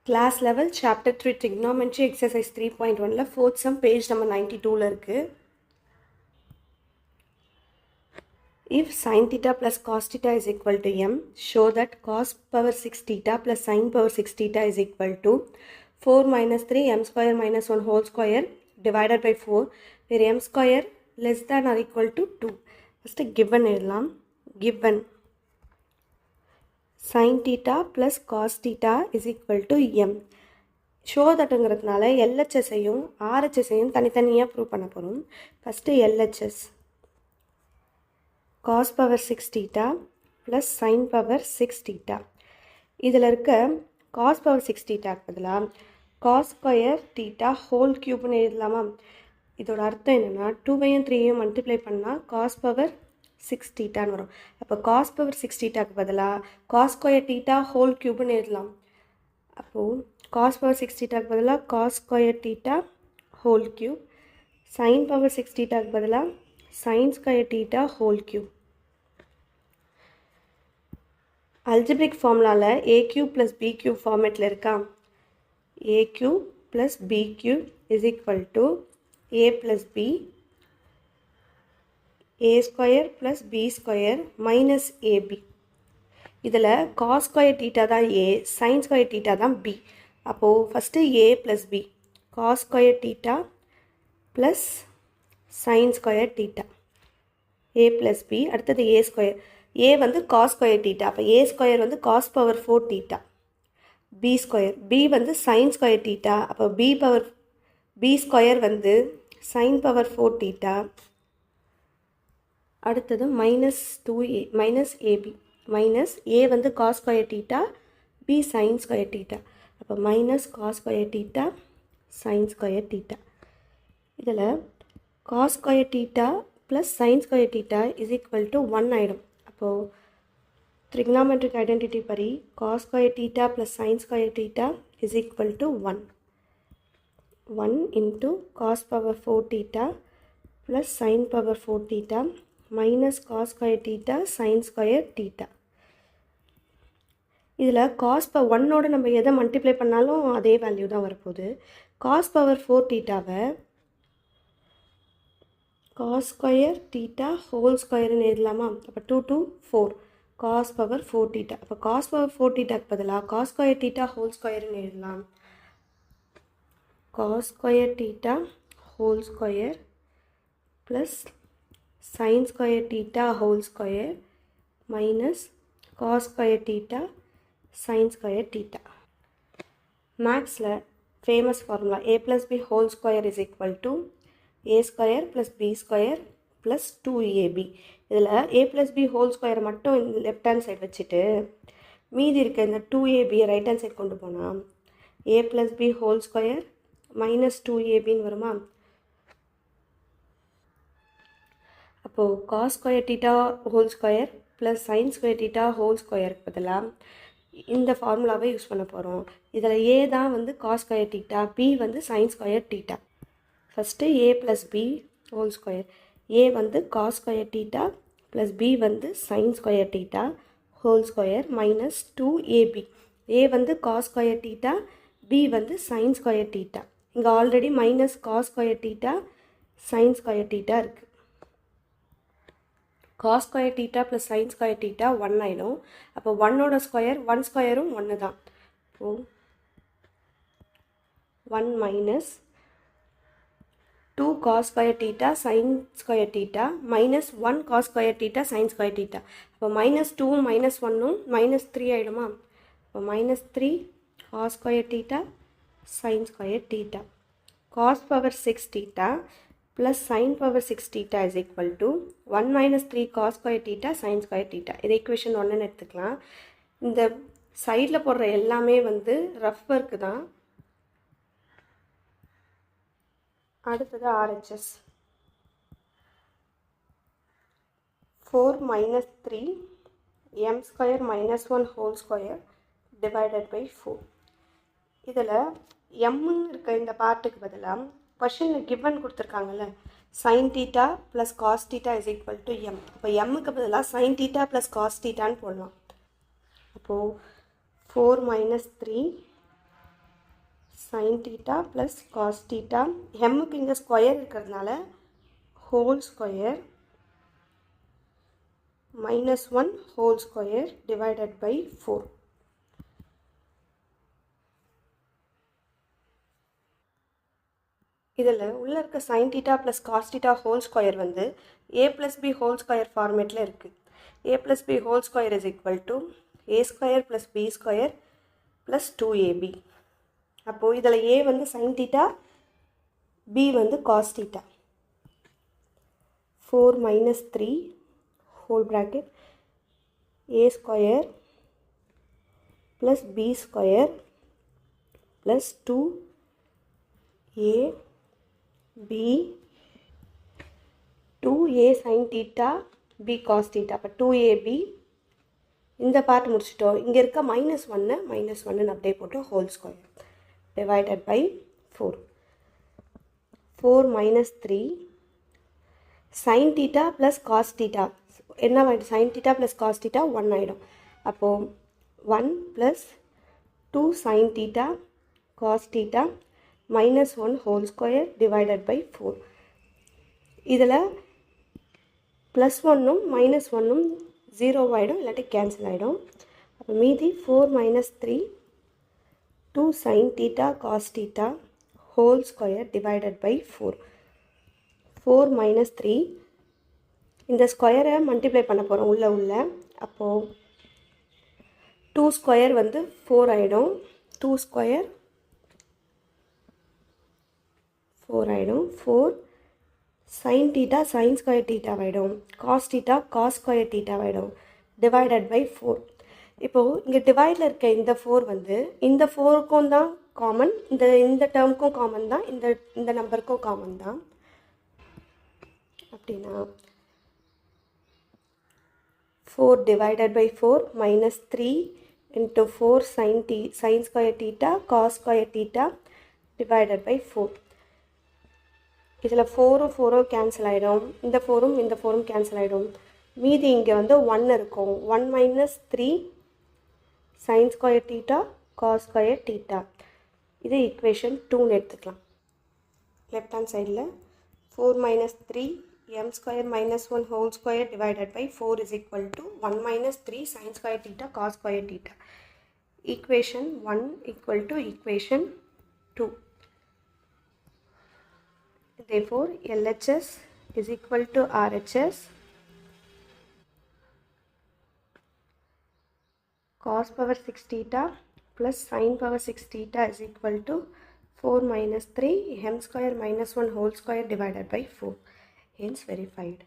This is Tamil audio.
Class level chapter 3 trigonometry exercise 3.1 fourth sum page number 92 இருக்கு. If sin theta plus cos theta is equal to m, show that cos power 6 theta plus sin power 6 theta is equal to 4 minus 3 m square minus 1 whole square divided by 4 where m square less than or equal to 2. First given எழுதலாம். Given sin theta plus cos theta is equal to m. ஷோ தட்டுங்கிறதுனால எல்ஹெச்எஸ்ஸையும் ஆர்ஹெச்எஸ்ஸையும் தனித்தனியாக ப்ரூவ் பண்ண போகிறோம். First LHS cos power 6 theta plus sine power 6 theta. இதில் இருக்க காஸ் பவர் 6 தீட்டாக்கு பதிலாக காஸ் ஸ்கொயர் தீட்டா ஹோல் க்யூப்னு எழுதலாமா? இதோட அர்த்தம் என்னென்னா 2வையும் 3வையும் மல்டிப்ளை பண்ணால் காஸ் பவர் 6 தீட்டான்னு வரும். அப்போ காஸ் பவர் 6 தீட்டாக்கு பதிலாக காஸ் ஸ்கொயர் தீட்டா ஹோல் க்யூப்னு எழுதலாம். அப்போது cos power 6 theta பதிலாக cos square theta whole cube, sin power 6 theta பதிலாக sin square theta whole cube. algebraic formula a cube plus b cube ஃபார்மேட்டில் இருக்கா? a cube plus b cube is equal to a plus b a square plus b square minus ab. இதில் cos square theta தான் a, sin square theta தான் b. அப்போது first a plus b cos square theta plus sine square theta a plus b. அடுத்தது a ஸ்கொயர். a வந்து காஸ் ஸ்கொயர் தீட்டா, அப்போ a ஸ்கொயர் வந்து cos power 4 theta. b square, b வந்து சைன் ஸ்கொயர் தீட்டா, அப்போ b ஸ்கொயர் வந்து சைன் பவர் 4 தீட்டா. அடுத்தது minus 2a minus ab minus a வந்து cos square theta, b sine square theta. அப்போ minus cos square theta sine square theta. இதில் cos square theta plus sine square theta is equal to 1 ஆகிடும். அப்போது ட்ரிக்னாமெட்ரிக் ஐடென்டிட்டி படி cos square theta plus sine square theta is equal to 1. 1 into cos power 4 theta plus sine power 4 theta minus cos square theta sine square theta. இதில் காஸ் பவர் 1ஓடு நம்ம எதை மல்டிப்ளை பண்ணாலும் அதே வேல்யூ தான் வரப்போகுது. காஸ் பவர் 4 தீட்டாவை காஸ் ஸ்கொயர் தீட்டா ஹோல் ஸ்கொயர்னு எழுதலாமா? அப்போ 2 to 4 காஸ் பவர் 4 தீட்டா. அப்போ காஸ் பவர் 4 தீட்டாக்கு பதிலாக காஸ் ஸ்கொயர் தீட்டா ஹோல் ஸ்கொயர்னு எழுதலாம். Cos square theta whole square plus sine square theta whole square minus cos square theta sin square theta. மேக்ஸில் famous formula a plus b whole square is equal to a square plus b square plus 2ab. இதில் a plus b whole square மட்டும் லெஃப்ட் ஹேண்ட் சைடு வச்சுட்டு மீதி இருக்க இந்த 2ab ரைட் ஹேண்ட் சைடு கொண்டு போனால் a plus b whole square minus 2abன்னு வருமா? அப்போது cos square theta whole square plus sin square theta whole square பதிலாக இந்த ஃபார்முலாவை யூஸ் பண்ண போகிறோம். இதில் a தான் வந்து காஸ் ஸ்கொயர் தீட்டா, b வந்து sine square theta. First a plus b whole square. a வந்து cos square theta plus b வந்து sine square theta whole square minus 2ab. a வந்து காஸ் ஸ்கொயர் தீட்டா, b வந்து சைன் ஸ்கொயர் தீட்டா. இங்கே already minus cos square theta sine square theta இருக்குது. Cos square theta plus sine square theta 1 ஆகிடும். அப்போ 1ஓட ஸ்கொயர் 1 ஸ்கொயரும் 1 தான். இப்போது 1 minus 2 cos square theta sine square theta minus 1 cos square theta sine square theta. அப்போ மைனஸ் 2 மைனஸ் 1ம் மைனஸ் 3 ஆகிடுமா? அப்போ minus 3 cos square theta sine square theta. Cos power 6 theta plus sin power 6 theta is equal to 1 minus 3 cos square theta sin square theta. இது equation 1ன்னு எடுத்துக்கலாம். இந்த சைடில் போடுற எல்லாமே வந்து ரஃப் ஒர்க்கு தான். அடுத்தது RHS 4 minus 3 m square minus 1 whole square divided by 4. இதில் mன்னு இருக்க இந்த பார்ட்டுக்கு பதிலாக கொஷனில் கிவன் கொடுத்துருக்காங்கல்ல sine theta plus cos theta is equal to M. அப்போ எம்முக்கு பதிலாக சைன் தீட்டா ப்ளஸ் காஸ் தீட்டான்னு போடலாம். அப்போது 4 minus 3 sin theta plus cos theta. mக்கு இங்கே ஸ்கொயர் இருக்கிறதுனால whole square minus 1 whole square divided by 4. இதில் உள்ள இருக்க sin theta plus cos theta whole square வந்து a plus b whole square ஃபார்மேட்டில் இருக்குது. a plus b whole square is equal to a square plus b square plus 2ab. அப்போது இதில் a வந்து sin theta, b வந்து cos theta. 4 minus 3 whole bracket a square plus b square plus 2a b 2a sin theta b cos theta. அப்போ 2ab இந்த பார்ட் முடிச்சிட்டோம். இங்கே இருக்க -1 அப்படியே போட்டோம் whole square divided by 4. 4 minus 3 sin theta plus cos theta என்ன ஆகிடும்? sin theta plus cos theta 1 ஆகிடும். அப்போது 1 plus 2 sin theta cos theta minus 1 whole square divided by 4. இதில் ப்ளஸ் 1ம் மைனஸ் 1ம் 0 ஆகிடும், இல்லாட்டி கேன்சல் ஆகிடும். அப்போ மீதி 4 minus 3 2 sin theta cos theta whole square divided by 4. 4 minus 3 இந்த ஸ்கொயரை மல்டிப்ளை பண்ண போகிறோம் உள்ள. அப்போது 2 ஸ்கொயர் வந்து 4 ஆகிடும். 2 ஸ்கொயர் 4 ஆகிடும். 4 sin theta sin square theta ஆகிடும். cos theta cos square theta ஆகிடும். Divided by 4. இப்போது இங்கே டிவைடில் இருக்க இந்த 4 வந்து இந்த 4க்கும் தான் காமன், இந்த டேர்முக்கும் காமன் தான், இந்த நம்பருக்கும் காமன் தான். அப்படின்னா 4 divided by 4 minus 3 into 4 sin square theta cos square theta divided by 4. இதில் 4ம் கேன்சல் ஆகிடும், இந்த 4ம் கேன்சல் ஆகிடும். மீதி இங்கே வந்து 1 இருக்கும். 1 minus 3 sin square theta cos square theta. இது ஈக்குவேஷன் 2ன்னு எடுத்துக்கலாம். லெஃப்ட் ஹேண்ட் சைடில் 4 minus 3 m square minus 1 whole square divided by 4 is equal to 1 minus 3 sin square theta cos square theta. Equation 1 equal to equation 2. Therefore, LHS is equal to RHS. Cos power 6 theta plus sin power 6 theta is equal to 4 minus 3 m square minus 1 whole square divided by 4. Hence verified.